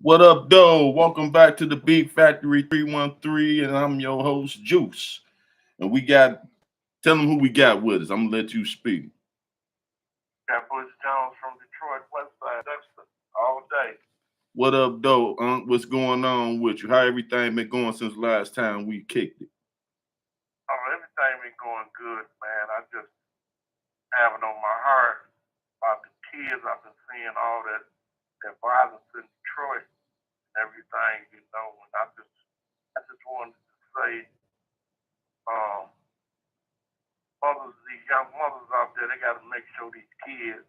What up, though? Welcome back to the Big Factory 313, and I'm your host, Juice. And tell them who we got with us. I'm gonna let you speak. Got Butch Jones from Detroit, West Side, Dexter, all day. What up, though? What's going on with you? How everything been going since last time we kicked it? Oh, everything been going good, man. I just have it on my heart about the kids. I've been seeing all that violence in Detroit and everything, and I just wanted to say, um, mothers, these young mothers out there, they got to make sure these kids,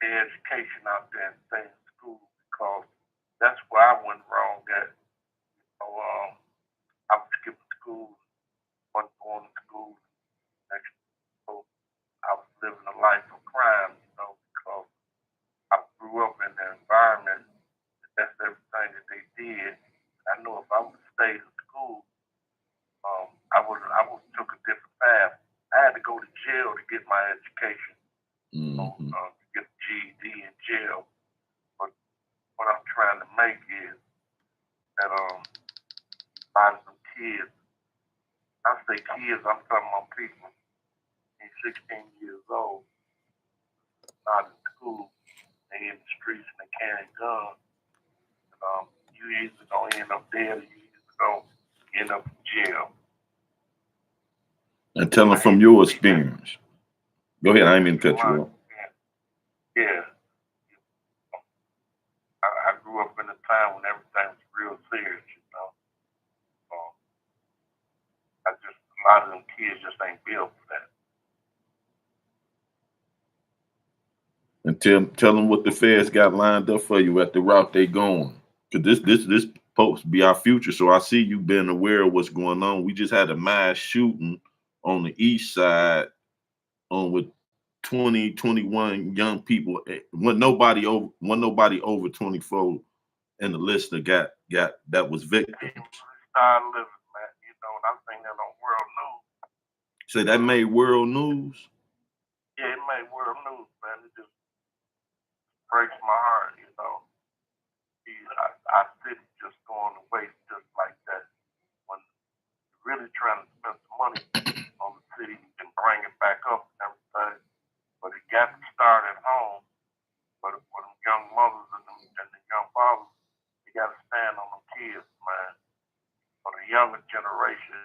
their education out there and stay in school because that's where I went wrong at. So, I was skipping school, wasn't going to school. Next, so I was living a life of crime, because I grew up in the environment. That's everything that they did. I know if I would have stayed in school, I would took a different path. I had to go to jail to get my education, Mm-hmm. to get a GED in jail. But what I'm trying to make is that a lot of some kids, I say kids, I'm talking about people, he's 16 years old, not in school, they in the streets and they carrying guns. You either gonna end up dead or you either gonna end up in jail. And tell them I from hate to your see that. experience. Go ahead. I didn't mean It's to a cut you lot. off. Yeah. I grew up in a time when everything was real serious. Um, a lot of them kids just ain't built for that. And tell them what the feds got lined up for you at the route they going. Cause this supposed to be our future. So I see you been aware of what's going on. We just had a mass shooting on the east side on with 20, 21 young people. When nobody over 24 in the list that got that was Hey, victims. start living, man. And I think that on world news. So that made world news. Yeah, it made world news, man. It just breaks my heart. Our city just going to waste just like that. When you're really trying to spend some money on the city and bring it back up and everything. But it got to start at home. But for them young mothers and the young fathers, you got to stand on them kids, man. For the younger generation,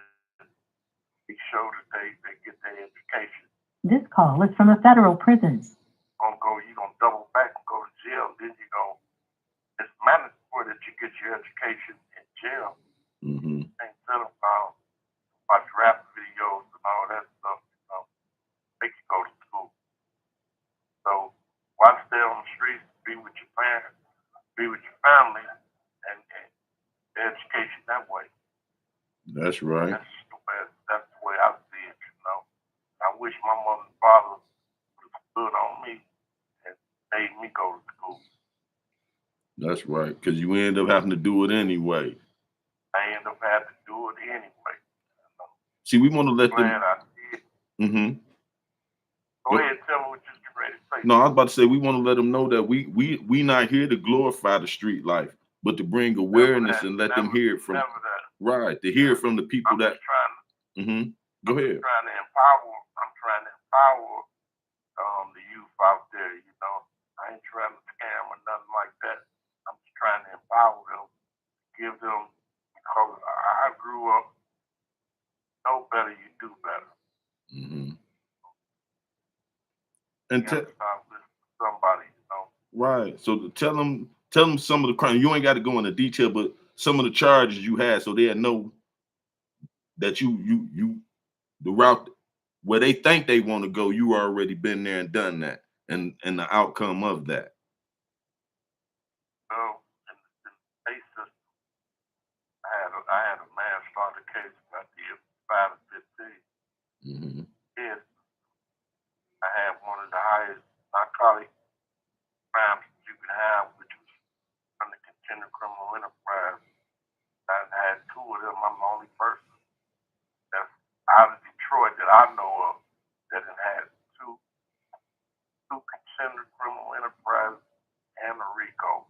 be sure that they get their education. This call is from a federal prison. You gonna double back and go to jail, then you go. It's mandatory that you get your education in jail. Mm-hmm. Ain't tell them watch rap videos and all that stuff. Make you go to school. So why stay on the streets, be with your parents, be with your family, and education that way. That's right. That's the way I see it. I wish my mother and father would have stood on me and made me go to school. That's right. Because you end up having to do it anyway. I end up having to do it anyway. See, we want to let them. Glad I did. Mm-hmm. Go ahead, tell me what you're getting ready to say. No, I was about to say we want to let them know that we not here to glorify the street life, but to bring Never awareness that. and let them Never, hear it from never that. right to hear it from the people I'm that. just trying to. Mm-hmm. Go I'm just ahead. trying to empower. I'm trying to empower the youth out there. I ain't trying to scam or nothing like that. I'm just trying to empower them, give them because I grew up. Know better, you do better. Mm-hmm. You And got to stop listening to somebody. right. So tell them some of the crime. You ain't got to go into detail, but some of the charges you had, so they know that you the route where they think they want to go. You already been there and done that, and the outcome of that. In the state system, I had a manslaughter case I did 5 to 15. Mm-hmm. Yes, I had one of the highest narcotic crimes that you could have, which was under continued criminal enterprise. I had two of them. I'm the only person that's out of Detroit that I know of that had two continued criminal enterprise and a RICO.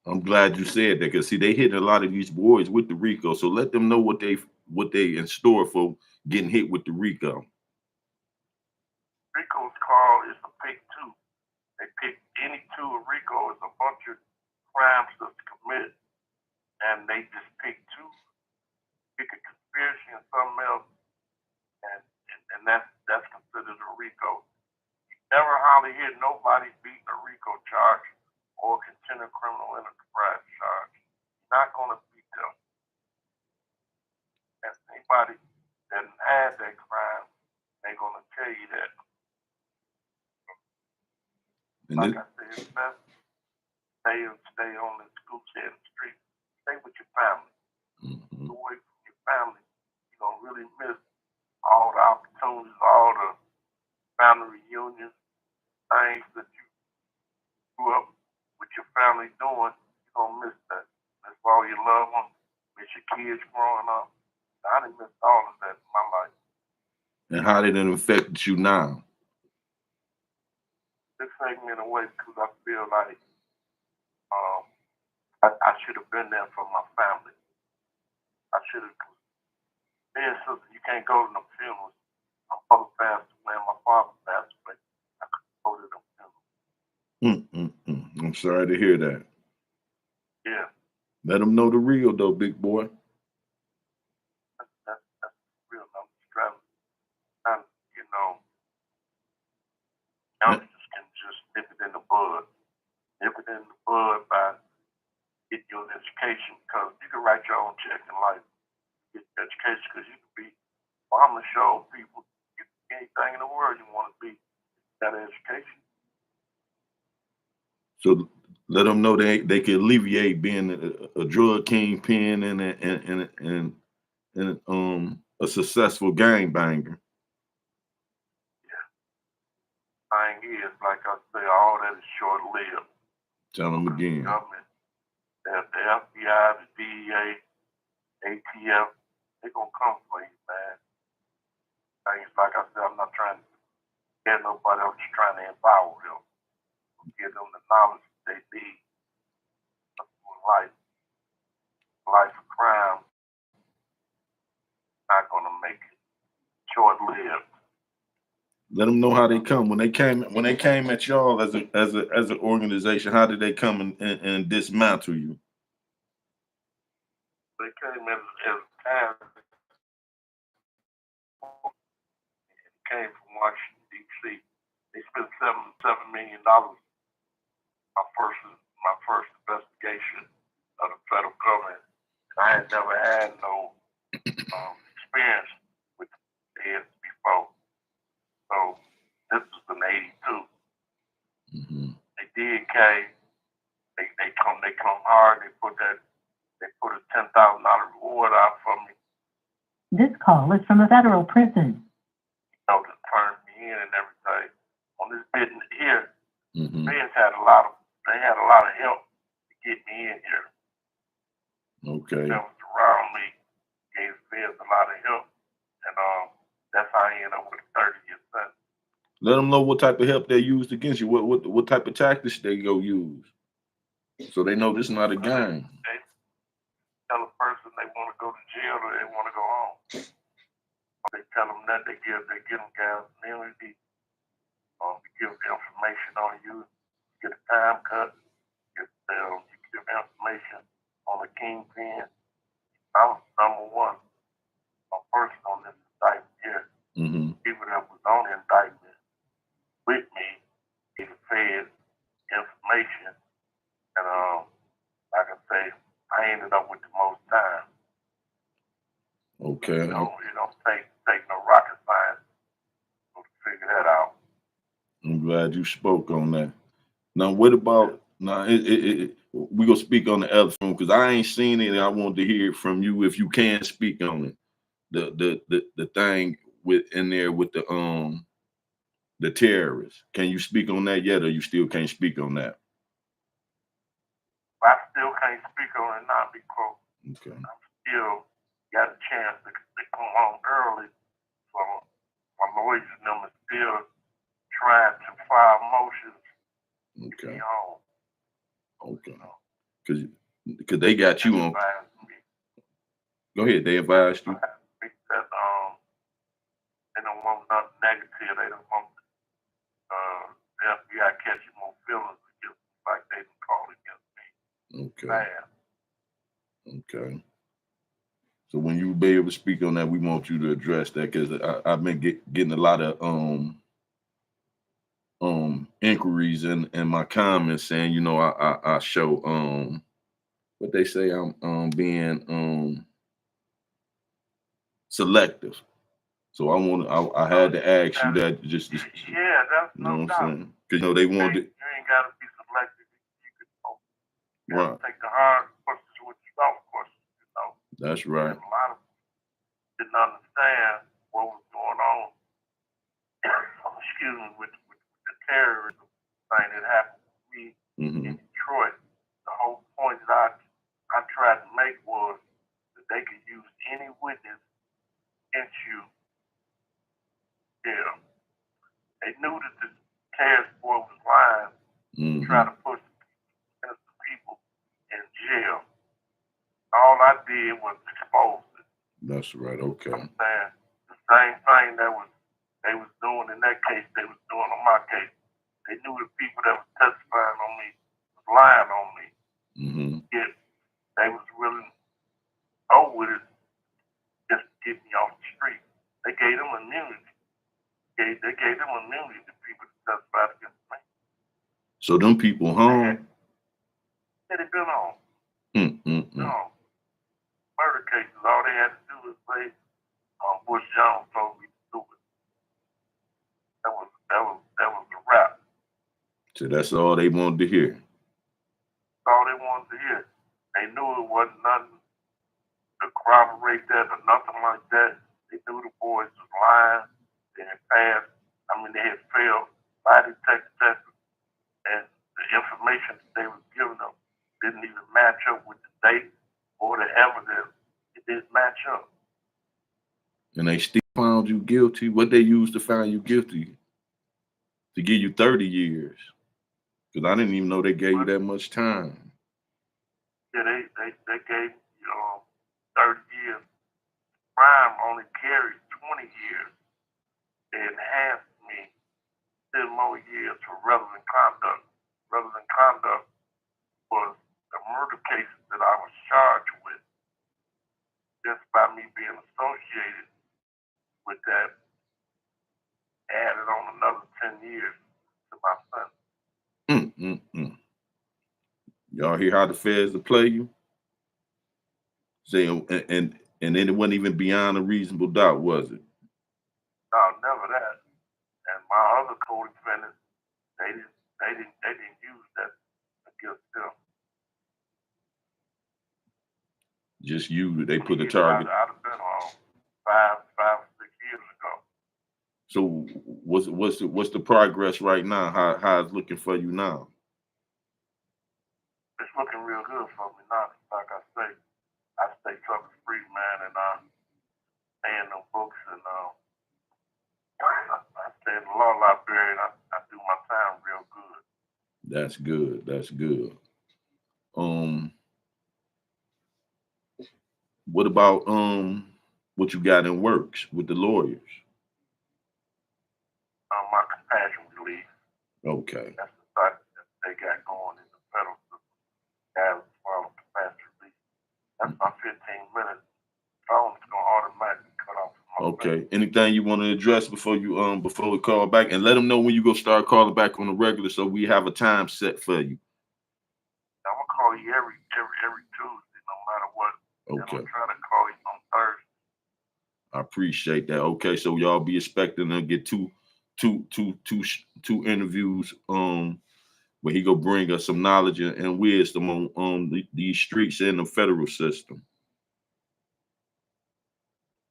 I'm glad you said that because see, they hit a lot of these boys with the RICO. So let them know what they in store for getting hit with the RICO. RICO's called is a pick two. They pick any two of RICO. It's a bunch of crimes that's committed, and they just pick two, pick a conspiracy and something else, and that's considered a RICO. Never hardly hear nobody beating a RICO charge or continuing criminal enterprise charge. You're not going to beat them. And anybody that had that crime, they're going to tell you that. And like I said, it's best stay on the school side of the street. Stay with your family. mm-hmm. Away from your family. You're going to really miss all the opportunities, all the family reunions, things that you grew up with your family doing. You're going to miss that. Miss all your loved ones, miss your kids growing up. I done missed all of that in my life. And how did it affect you now? This takes me in a way because I feel like I should have been there for my family. I should have. Me and sister, you can't go to no funerals. My mother passed away, my father passed away. I couldn't go to them funerals. I'm sorry to hear that. Yeah. Let them know the real though, big boy. That's real. I'm just trying, you know, youngsters can just nip it in the bud. Nip it in the bud by getting your education because you can write your own check in life. Get education because you can be, I'm going to show people you can be anything in the world you want to be. Got an education. So let them know they can alleviate being a drug kingpin and a successful gangbanger. Yeah. Thing is, like I say, all that is short lived. Tell them again. The government, the FBI, the DEA, ATF, they're going to come for you, man. Things like I said, I'm not trying to get nobody else, just trying to empower them. Give them the knowledge they need for life of crime. Not going to make it short-lived. Let them know how they come. When they came at y'all as an organization, how did they come and dismantle you? They came as time. It came from Washington, D.C. They spent $7 million. My first investigation of the federal government. I had never had no experience with the feds before. So this was in '82. They did came. They come hard. They put a $10,000 reward out for me. This call is from a federal prison. You know, to turn me in and everything. On this business here, feds had a lot of help to get me in here. Okay. That was around me, gave feds a lot of help, and that's how I ended up with a 30-year sentence. Let them know what type of help they used against you. What type of tactics they go use, so they know this is not a game. They tell a person they want to go to jail or they want to go home. They tell them that they give them gas immunity. They give information on you. You get a time cut. You give information on the kingpin. I was number one. A person on this indictment here. People that was on the indictment with me, gave the feds information, and like I say, I ended up with the most time. Okay. You don't take no rocket science to figure that out. I'm glad you spoke on that. Now, what about now? We gonna speak on the other phone because I ain't seen it, and I want to hear it from you if you can speak on it. The thing in there with the terrorists. Can you speak on that yet, or you still can't speak on that? I still can't speak on it now because I'm still got a chance to come home early. So my lawyers and them are still trying to file motions to get me home. Okay. Because they got you on. Go ahead. They advised you. That they don't want nothing negative. They don't want the FBI catching more feelings against me like they didn't call against me. Okay. Bad. Okay. So when you be able to speak on that, we want you to address that, because I've been getting a lot of inquiries in my comments saying, you know, I show what they say, I'm being selective. So I had to ask you that just Yeah, that's you know no what doubt. I'm saying? Because you know they wanted. You ain't gotta be selective. You can Right. take the hard questions with the soft questions, you know. That's right. And a lot of people didn't understand what was going on. Excuse me, with the terrorism thing that happened to me in Detroit. The whole point that I tried to make was that they could use any witness against you. Yeah. They knew that the terrorist boy was lying, trying to push innocent people in jail. All I did was expose it. That's right. Okay. I'm saying the same thing that they was doing in that case, they was doing on my case. They knew the people that was testifying on me was lying on me. Yet they was willing to go with it just to get me off the street. They gave them immunity. They gave them immunity to people that testified against me. So them people home? Yeah, they been on. No. Murder cases, all they had to do was say, Butch Jones told me to do it. That was a wrap. So that's all they wanted to hear. That's all they wanted to hear. They knew it wasn't nothing to corroborate that or nothing like that. They knew the boys was lying. They had passed. They had failed lie detector tests, and the information that they was giving them didn't even match up with the date or the evidence. It didn't match up. And they still found you guilty. What they used to find you guilty? To give you 30 years. Because I didn't even know they gave you that much time. Yeah, they gave 30 years. Crime only carried 20 years. They enhanced me 10 more years for relevant conduct. Relevant conduct was the murder cases that I was charged with. Just by me being associated with that, added on another 10 years to my sentence. Y'all hear how the feds will play you? Say, and then it wasn't even beyond a reasonable doubt, was it? No, never that. And my other co-defendants, they didn't use that against them. Just you, they put a target. I'd have been on 5 or 6 years ago. So what's the progress right now? How it's looking for you now? It's looking real good for me now. Like I say, I stay trouble free, man, and I'm paying no books, and I stay in the law library, and I do my time real good. That's good. That's good. What about what you got in works with the lawyers? My compassion relief. Okay. That's the fact that they got going in the federal system. Guys follow compassion relief. That's my 15 minutes. Phone's gonna automatically cut off. Okay. Anything you want to address before we call back, and let them know when you go start calling back on the regular, so we have a time set for you. I'm gonna call you every Tuesday, no matter what. Okay. I'm gonna try to call you on Thursday. I appreciate that. Okay, so y'all be expecting to get two interviews where he go bring us some knowledge and wisdom on these streets and the federal system.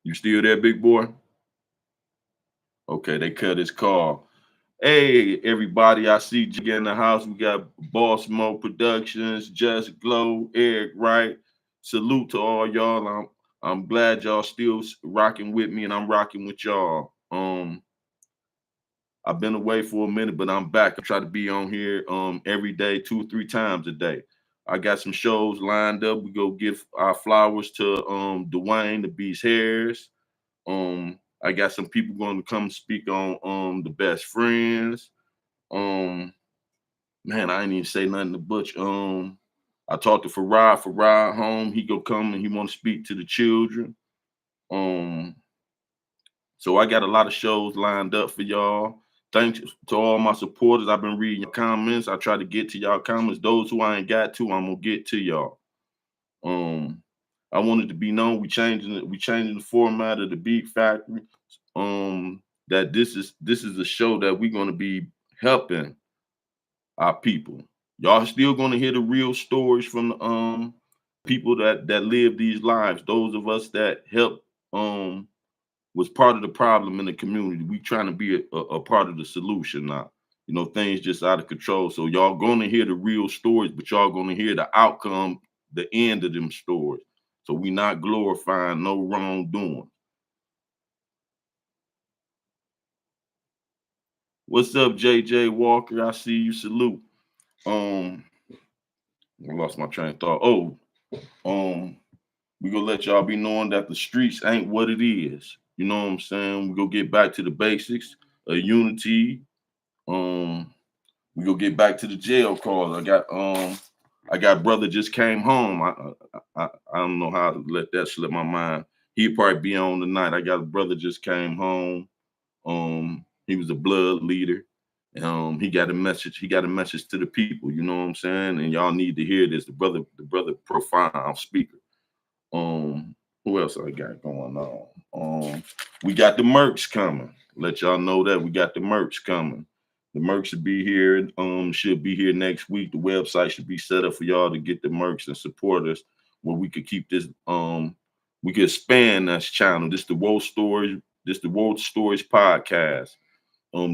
You still there, big boy? Okay, they cut his call. Hey, everybody, I see Jig in the house. We got Boss Mo Productions, Just Glow, Eric Wright. Salute to all y'all. I'm glad y'all still rocking with me, and I'm rocking with y'all. I've been away for a minute, but I'm back. I try to be on here every day, 2 or 3 times a day. I got some shows lined up. We go give our flowers to Dwayne the Beast Harris. I got some people going to come speak on the best friends. Man, I ain't even say nothing to Butch. I talked to Farad home. He go come and he want to speak to the children. So I got a lot of shows lined up for y'all. Thanks to all my supporters. I've been reading your comments. I try to get to y'all comments. Those who I ain't got to, I'm gonna get to y'all. I wanted to be known. We changing the format of the Beat Factory. That this is a show that we're gonna be helping our people. Y'all still gonna hear the real stories from the people that live these lives. Those of us that help was part of the problem in the community. We trying to be a part of the solution now. You know, things just out of control. So y'all gonna hear the real stories, but y'all gonna hear the outcome, the end of them stories. So we not glorifying no wrongdoing. What's up, JJ Walker? I see you. Salute. I lost my train of thought. Oh, we gonna let y'all be knowing that the streets ain't what it is. You know what I'm saying? We go get back to the basics of unity. We go get back to the jail calls. I got brother just came home. I don't know how to let that slip my mind. He'd probably be on tonight. I got a brother just came home. He was a blood leader. He got a message. He got a message to the people. You know what I'm saying? And y'all need to hear this. The brother profound speaker. Who else I got going on? We got the merch coming. Let y'all know that we got the merch coming. The merch should be here. Should be here next week. The website should be set up for y'all to get the merch and support us, where we could keep this. We could expand this channel. This the World Stories. This the World Stories podcast.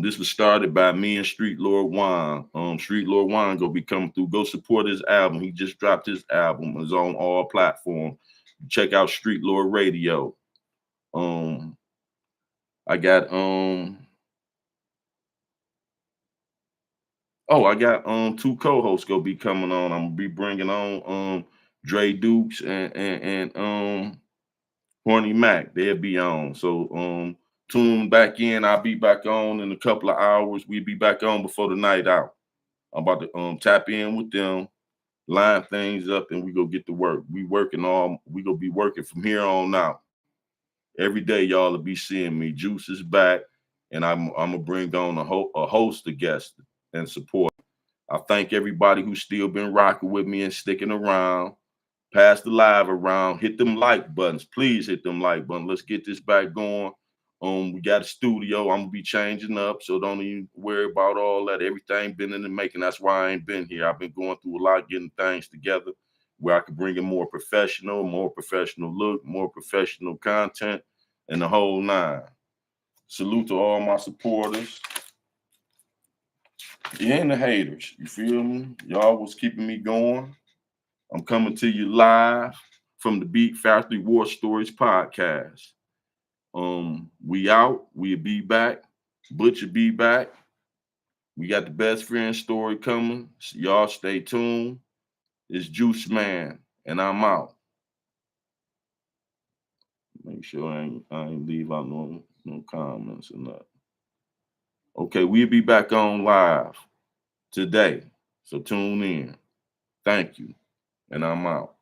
This was started by me and Street Lord Juan. Street Lord Juan gonna be coming through. Go support his album. He just dropped his album. It's on all platforms. Check out Street Lord Radio. I got I got two co-hosts gonna be coming on. I'm gonna be bringing on Dre Dukes and Horny Mac. They'll be on. So tune back in. I'll be back on in a couple of hours. We'll be back on before the night out. I'm about to tap in with them, line things up, and we go get to work. We gonna be working from here on out. Every day, y'all will be seeing me. Juice is back, and I'm gonna bring on a host of guests and support. I thank everybody who's still been rocking with me and sticking around. Pass the live around. Hit them like buttons. Please hit them like buttons. Let's get this back going. We got a studio. I'm gonna be changing up, so don't even worry about all that. Everything been in the making. That's why I ain't been here. I've been going through a lot, getting things together where I could bring in more professional look, more professional content, and the whole nine. Salute to all my supporters and the haters. You feel me? Y'all was keeping me going. I'm coming to you live from the Beat Factory War Stories podcast. We out. We'll be back. Butch will be back. We got the best friend story coming. So y'all stay tuned. It's Juice Man, and I'm out. Make sure I ain't leave out no comments or nothing. Okay, we'll be back on live today. So tune in. Thank you. And I'm out.